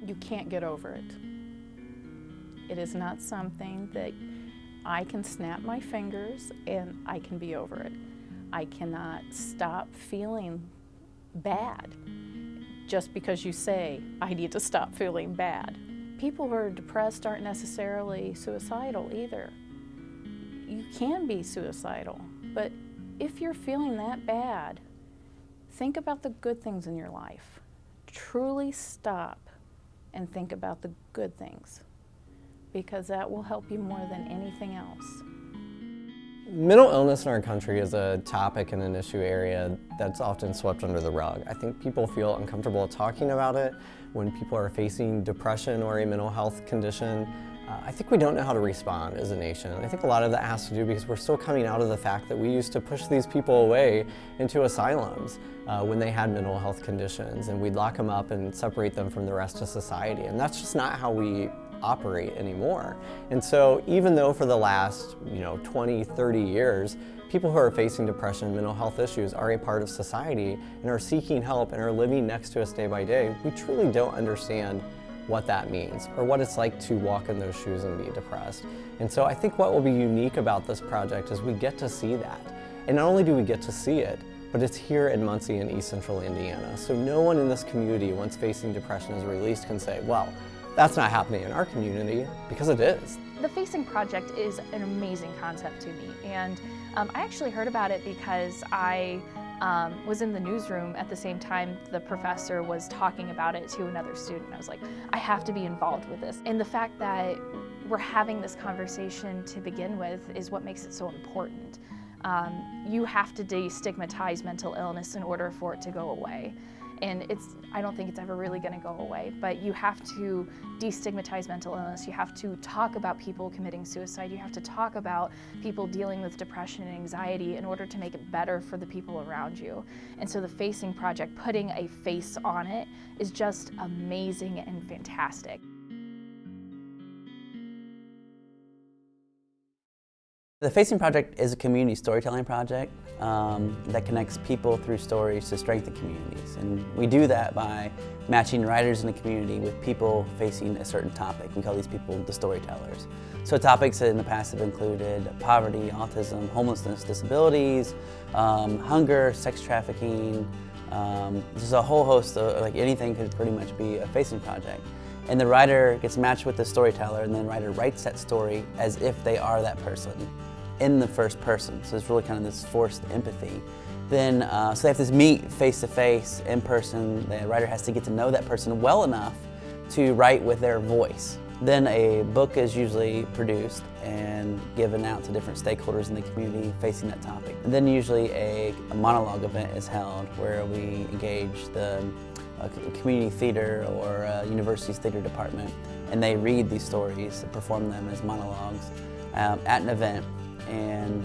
You can't get over it. It is not something that I can snap my fingers and I can be over it. I cannot stop feeling bad just because you say, I need to stop feeling bad. People who are depressed aren't necessarily suicidal either. You can be suicidal, but if you're feeling that bad, think about the good things in your life. Truly stop and think about the good things, because that will help you more than anything else. Mental illness in our country is a topic and an issue area that's often swept under the rug. I think people feel uncomfortable talking about it when people are facing depression or a mental health condition. I think we don't know how to respond as a nation. I think a lot of that has to do because we're still coming out of the fact that we used to push these people away into asylums when they had mental health conditions, and we'd lock them up and separate them from the rest of society. And that's just not how we operate anymore. And so even though for the last 20, 30 years, people who are facing depression and mental health issues are a part of society and are seeking help and are living next to us day by day, we truly don't understand what that means or what it's like to walk in those shoes and be depressed. And so I think what will be unique about this project is we get to see that. And not only do we get to see it, but it's here in Muncie in East Central Indiana. So no one in this community, once facing depression is released, can say, well, that's not happening in our community, because it is. The Facing Project is an amazing concept to me, and I actually heard about it because I was in the newsroom at the same time the professor was talking about it to another student. I was like, I have to be involved with this. And the fact that we're having this conversation to begin with is what makes it so important. You have to destigmatize mental illness in order for it to go away. And I don't think it's ever really going to go away, but you have to destigmatize mental illness. You have to talk about people committing suicide. You have to talk about people dealing with depression and anxiety in order to make it better for the people around you. And so the Facing Project, putting a face on it, is just amazing and fantastic. The Facing Project is a community storytelling project that connects people through stories to strengthen communities. And we do that by matching writers in the community with people facing a certain topic. We call these people the storytellers. So topics in the past have included poverty, autism, homelessness, disabilities, hunger, sex trafficking. There's a whole host of, anything could pretty much be a Facing Project. And the writer gets matched with the storyteller, and then the writer writes that story as if they are that person in the first person. So it's really kind of this forced empathy. Then, so they have to meet face to face, in person. The writer has to get to know that person well enough to write with their voice. Then a book is usually produced and given out to different stakeholders in the community facing that topic. And then usually a monologue event is held where we engage the community theater or university's theater department, and they read these stories and perform them as monologues at an event. And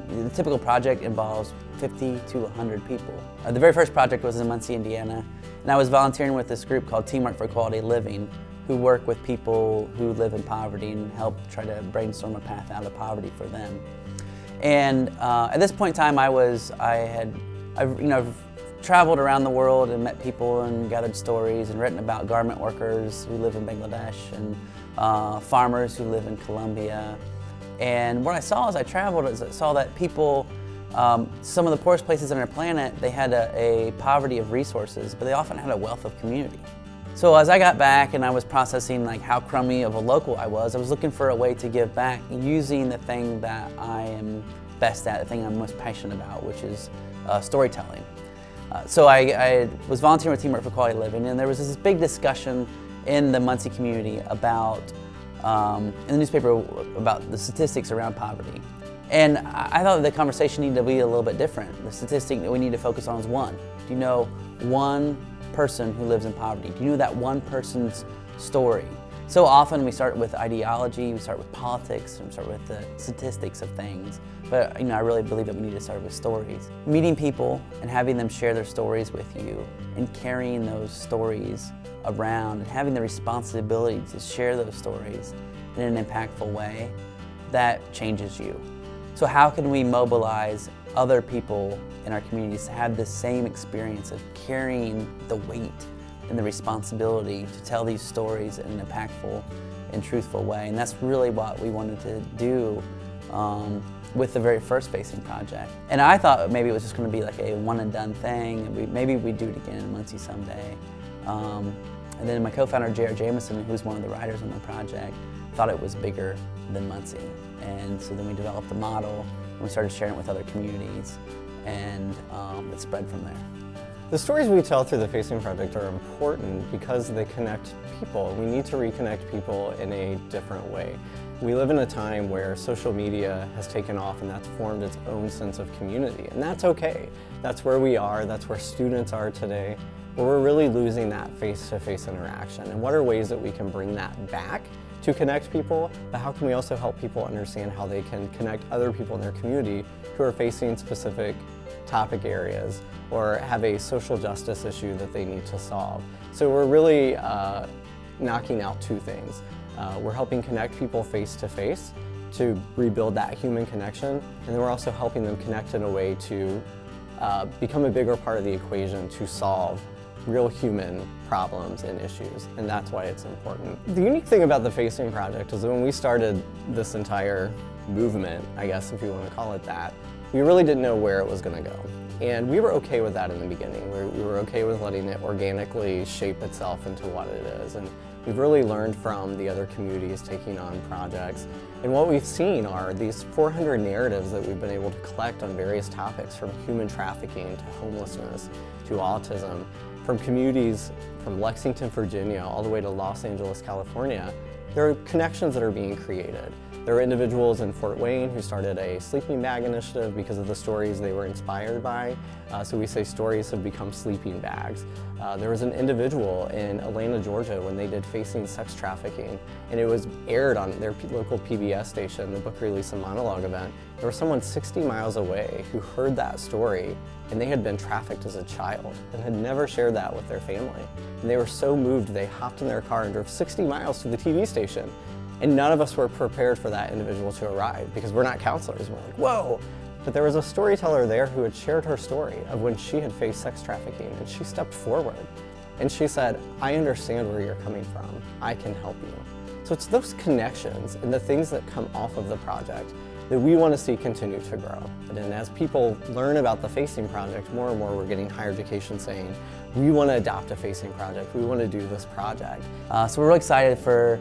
the typical project involves 50 to 100 people. The very first project was in Muncie, Indiana, and I was volunteering with this group called Teamwork for Quality Living, who work with people who live in poverty and help try to brainstorm a path out of poverty for them. And at this point in time, I've traveled around the world and met people and gathered stories and written about garment workers who live in Bangladesh and farmers who live in Colombia. And what I saw as I traveled is I saw that people, some of the poorest places on our planet, they had a poverty of resources, but they often had a wealth of community. So as I got back and I was processing how crummy of a local I was looking for a way to give back using the thing that I am best at, the thing I'm most passionate about, which is storytelling. So I was volunteering with Teamwork for Quality Living, and there was this big discussion in the Muncie community about, in the newspaper, about the statistics around poverty. And I thought the conversation needed to be a little bit different. The statistic that we need to focus on is one. Do you know one person who lives in poverty? Do you know that one person's story? So often we start with ideology, we start with politics, we start with the statistics of things. But I really believe that we need to start with stories. Meeting people and having them share their stories with you and carrying those stories around and having the responsibility to share those stories in an impactful way, that changes you. So how can we mobilize other people in our communities to have the same experience of carrying the weight and the responsibility to tell these stories in an impactful and truthful way. And that's really what we wanted to do with the very first Facing project. And I thought maybe it was just going to be like a one and done thing, and maybe we'd do it again in Muncie someday. And then my co-founder, J.R. Jameson, who's one of the writers on the project, thought it was bigger than Muncie. And so then we developed the model, and we started sharing it with other communities, and it spread from there. The stories we tell through the Facing Project are important because they connect people. We need to reconnect people in a different way. We live in a time where social media has taken off and that's formed its own sense of community, and that's okay. That's where we are, that's where students are today, but we're really losing that face-to-face interaction. And what are ways that we can bring that back to connect people, but how can we also help people understand how they can connect other people in their community who are facing specific topic areas or have a social justice issue that they need to solve. So we're really knocking out two things. We're helping connect people face to face to rebuild that human connection, and then we're also helping them connect in a way to become a bigger part of the equation to solve real human problems and issues, and that's why it's important. The unique thing about the Facing Project is that when we started this entire movement, I guess if you want to call it that, we really didn't know where it was going to go. And we were okay with that in the beginning. We were okay with letting it organically shape itself into what it is. And we've really learned from the other communities taking on projects. And what we've seen are these 400 narratives that we've been able to collect on various topics, from human trafficking to homelessness to autism, from communities from Lexington, Virginia, all the way to Los Angeles, California. There are connections that are being created. There are individuals in Fort Wayne who started a sleeping bag initiative because of the stories they were inspired by. So we say stories have become sleeping bags. There was an individual in Atlanta, Georgia, when they did Facing Sex Trafficking, and it was aired on their local PBS station, the book release and monologue event. There was someone 60 miles away who heard that story, and they had been trafficked as a child and had never shared that with their family. And they were so moved, they hopped in their car and drove 60 miles to the TV station. And none of us were prepared for that individual to arrive because we're not counselors. We're like, whoa! But there was a storyteller there who had shared her story of when she had faced sex trafficking, and she stepped forward. And she said, I understand where you're coming from. I can help you. So it's those connections and the things that come off of the project that we want to see continue to grow. And then as people learn about the Facing Project, more and more we're getting higher education saying, we want to adopt a Facing Project. We want to do this project. So we're really excited to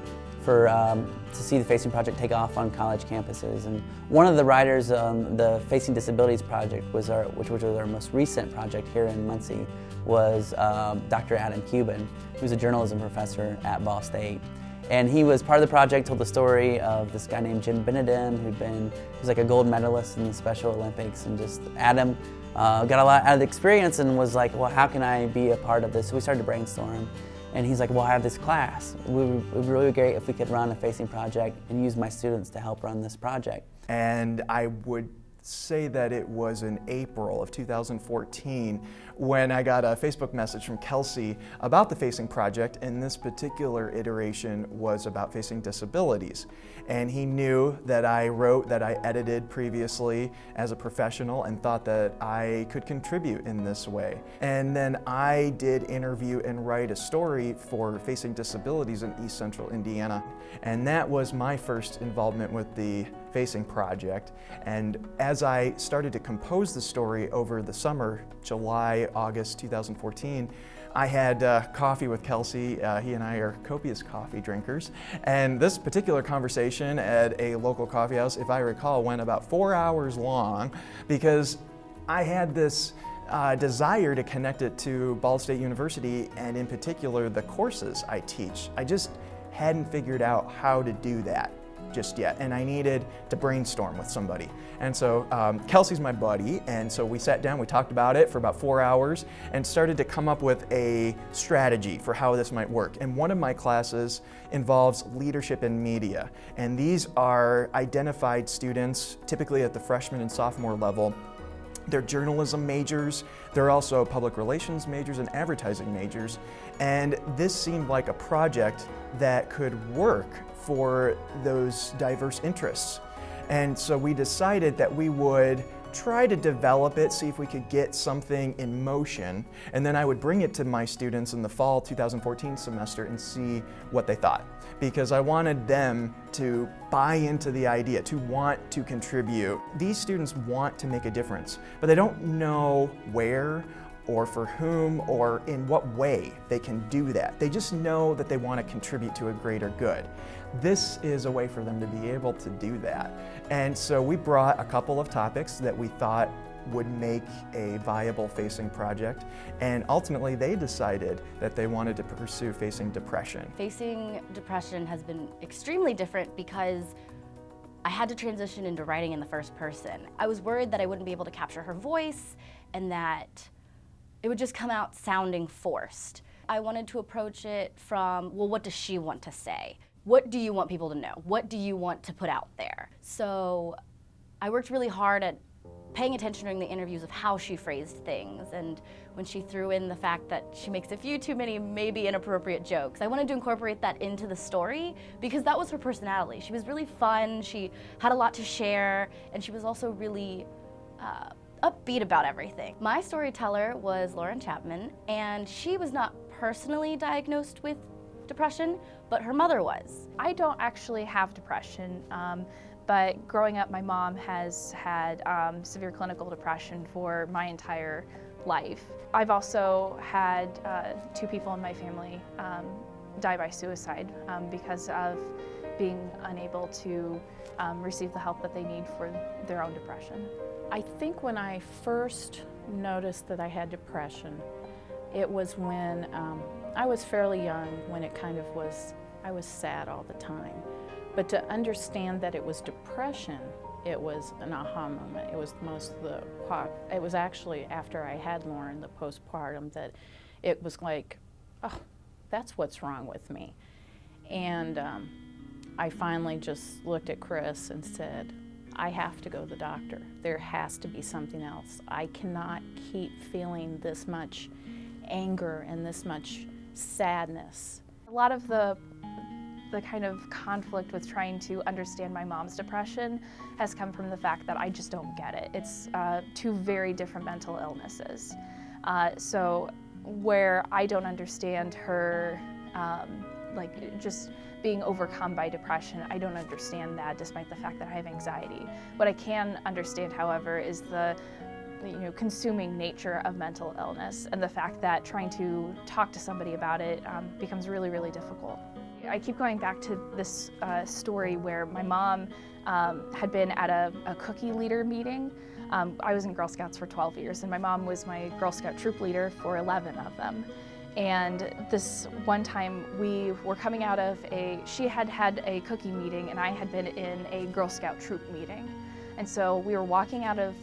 see the Facing Project take off on college campuses. And one of the writers on the Facing Disabilities Project, which was our most recent project here in Muncie, was Dr. Adam Cuban, who's a journalism professor at Ball State. And he was part of the project, told the story of this guy named Jim Benedum, who was like a gold medalist in the Special Olympics. And just Adam got a lot out of the experience and was like, well, how can I be a part of this? So we started to brainstorm. And he's like, well, I have this class. It would be really great if we could run a Facing project and use my students to help run this project. And I would say that it was in April of 2014 when I got a Facebook message from Kelsey about the Facing project, and this particular iteration was about facing disabilities. And he knew that I wrote, that I edited previously as a professional, and thought that I could contribute in this way. And then I did interview and write a story for Facing Disabilities in East Central Indiana. And that was my first involvement with the Facing project. And as I started to compose the story over the summer, July, August 2014, I had coffee with Kelsey. He and I are copious coffee drinkers. And this particular conversation at a local coffee house, if I recall, went about 4 hours long because I had this desire to connect it to Ball State University, and in particular the courses I teach. I just hadn't figured out how to do that just yet, and I needed to brainstorm with somebody. And so Kelsey's my buddy, and so we sat down, we talked about it for about 4 hours and started to come up with a strategy for how this might work. And one of my classes involves leadership in media, and these are identified students, typically at the freshman and sophomore level. They're journalism majors, they're also public relations majors and advertising majors, and this seemed like a project that could work for those diverse interests. And so we decided that we would try to develop it, see if we could get something in motion, and then I would bring it to my students in the fall 2014 semester and see what they thought. Because I wanted them to buy into the idea, to want to contribute. These students want to make a difference, but they don't know where or for whom or in what way they can do that. They just know that they want to contribute to a greater good. This is a way for them to be able to do that. And so we brought a couple of topics that we thought would make a viable facing project, and ultimately they decided that they wanted to pursue facing depression. Facing depression has been extremely different because I had to transition into writing in the first person. I was worried that I wouldn't be able to capture her voice and that it would just come out sounding forced. I wanted to approach it from, well, what does she want to say? What do you want people to know? What do you want to put out there? So I worked really hard at paying attention during the interviews of how she phrased things, and when she threw in the fact that she makes a few too many maybe inappropriate jokes. I wanted to incorporate that into the story because that was her personality. She was really fun, she had a lot to share, and she was also really upbeat about everything. My storyteller was Lauren Chapman, and she was not personally diagnosed with depression, but her mother was. I don't actually have depression, but growing up, my mom has had severe clinical depression for my entire life. I've also had 2 people in my family die by suicide because of being unable to receive the help that they need for their own depression. I think when I first noticed that I had depression, it was when I was fairly young, when it kind of was, I was sad all the time. But to understand that it was depression, it was an aha moment. It was it was actually after I had Lauren, the postpartum, that it was like, oh, that's what's wrong with me. And I finally just looked at Chris and said, I have to go to the doctor. There has to be something else. I cannot keep feeling this much anger and this much sadness. A lot of the kind of conflict with trying to understand my mom's depression has come from the fact that I just don't get it. It's 2 very different mental illnesses. So where I don't understand her like just being overcome by depression, I don't understand that despite the fact that I have anxiety. What I can understand, however, is the consuming nature of mental illness and the fact that trying to talk to somebody about it becomes really, really difficult. I keep going back to this story where my mom had been at a cookie leader meeting. I was in Girl Scouts for 12 years, and my mom was my Girl Scout troop leader for 11 of them. And this one time we were coming out of she had had a cookie meeting and I had been in a Girl Scout troop meeting. And so we were walking out of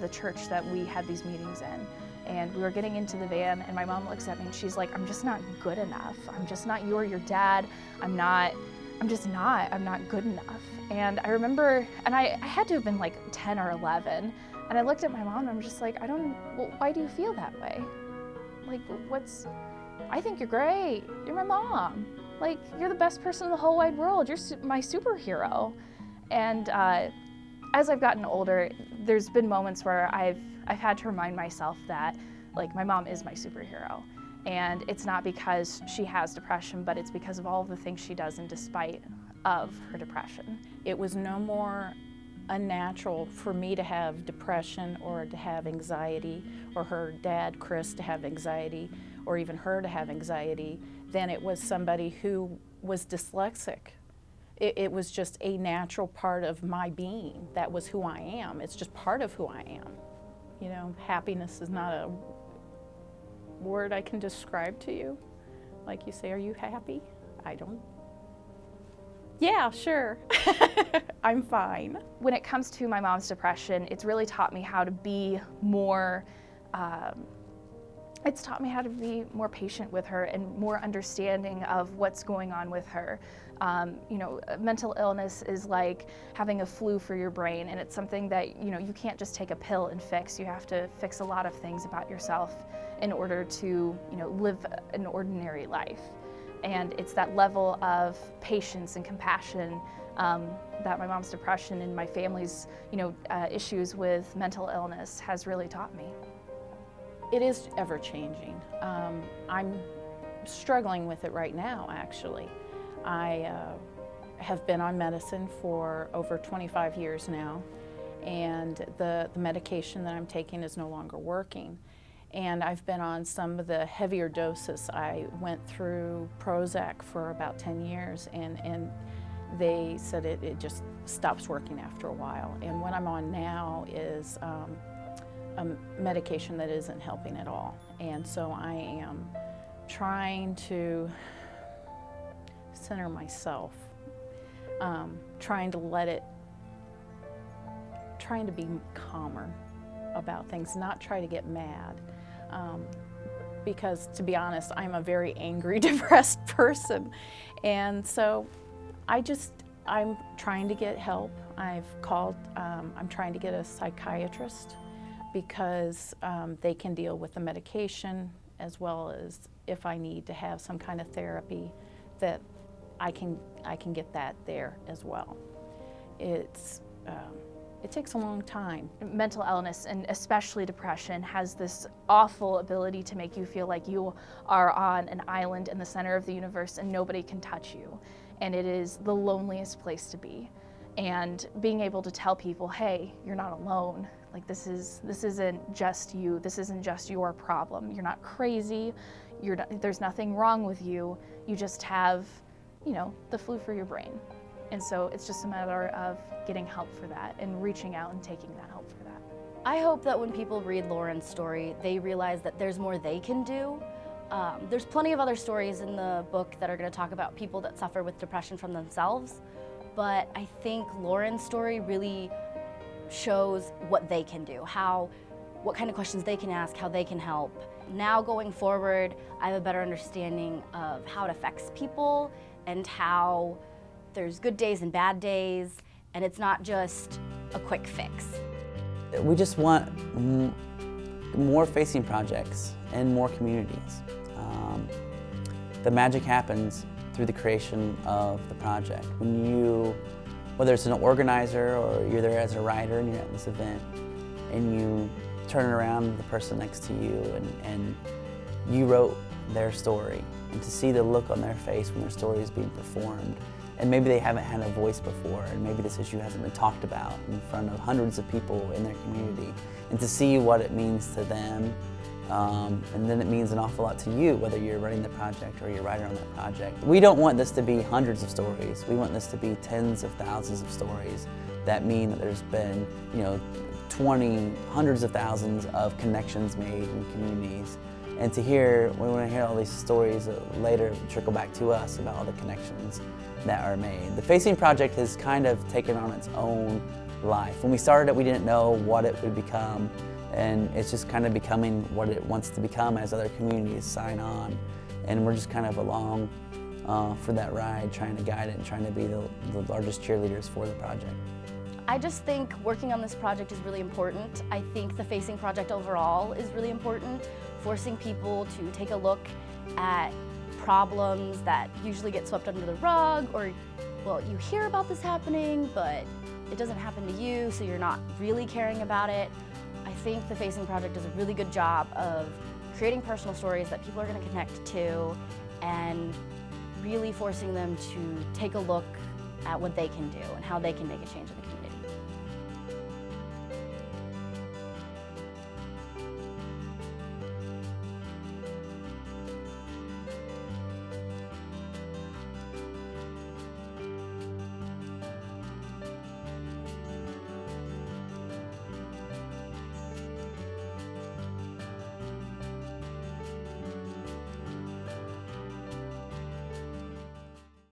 the church that we had these meetings in, and we were getting into the van, and my mom looks at me and she's like, I'm just not good enough. I'm just not your dad. I'm not good enough. And I remember, and I had to have been like 10 or 11, and I looked at my mom and I'm just like, well, why do you feel that way? Like, I think you're great. You're my mom. Like, you're the best person in the whole wide world. You're my superhero. And as I've gotten older, there's been moments where I've had to remind myself that, like, my mom is my superhero. And it's not because she has depression, but it's because of all of the things she does in despite of her depression. It was no more unnatural for me to have depression or to have anxiety, or her dad, Chris, to have anxiety, or even her to have anxiety, than it was somebody who was dyslexic. It was just a natural part of my being. That was who I am. It's just part of who I am. You know, happiness is not a word I can describe to you. Like you say, are you happy? I don't. Yeah, sure. I'm fine. When it comes to my mom's depression, it's really taught me how to be more it's taught me how to be more patient with her and more understanding of what's going on with her. Mental illness is like having a flu for your brain, and it's something that, you can't just take a pill and fix. You have to fix a lot of things about yourself in order to, live an ordinary life. And it's that level of patience and compassion that my mom's depression and my family's, issues with mental illness has really taught me. It is ever changing. I'm struggling with it right now, actually. I have been on medicine for over 25 years now, and the medication that I'm taking is no longer working. And I've been on some of the heavier doses. I went through Prozac for about 10 years, and they said it just stops working after a while. And what I'm on now is a medication that isn't helping at all. And so I am trying to center myself, trying to be calmer about things, not try to get mad. Because to be honest, I'm a very angry, depressed person. And so I'm trying to get help. I'm trying to get a psychiatrist because they can deal with the medication as well as if I need to have some kind of therapy, that I can get that there as well. It takes a long time. Mental illness, and especially depression, has this awful ability to make you feel like you are on an island in the center of the universe and nobody can touch you. And it is the loneliest place to be. And being able to tell people, hey, you're not alone. Like this isn't just you. This isn't just your problem. You're not crazy. There's nothing wrong with you. You just have, the flu for your brain. And so it's just a matter of getting help for that and reaching out and taking that help for that. I hope that when people read Lauren's story, they realize that there's more they can do. There's plenty of other stories in the book that are going to talk about people that suffer with depression from themselves, but I think Lauren's story really shows what they can do, what kind of questions they can ask, how they can help. Now going forward, I have a better understanding of how it affects people and how there's good days and bad days, and it's not just a quick fix. We just want more facing projects and more communities. The magic happens through the creation of the project. Whether it's an organizer or you're there as a writer and you're at this event, and you turn around the person next to you and you wrote their story, and to see the look on their face when their story is being performed, and maybe they haven't had a voice before, and maybe this issue hasn't been talked about in front of hundreds of people in their community, and to see what it means to them, and then it means an awful lot to you, whether you're running the project or you're a writer on that project. We don't want this to be hundreds of stories. We want this to be tens of thousands of stories that mean that there's been, 20, hundreds of thousands of connections made in communities. And we want to hear all these stories that later trickle back to us about all the connections that are made. The Facing Project has kind of taken on its own life. When we started it, we didn't know what it would become, and it's just kind of becoming what it wants to become as other communities sign on. And we're just kind of along for that ride, trying to guide it and trying to be the largest cheerleaders for the project. I just think working on this project is really important. I think the Facing Project overall is really important, forcing people to take a look at problems that usually get swept under the rug, or, you hear about this happening, but it doesn't happen to you, so you're not really caring about it. I think the Facing Project does a really good job of creating personal stories that people are going to connect to and really forcing them to take a look at what they can do and how they can make a change in the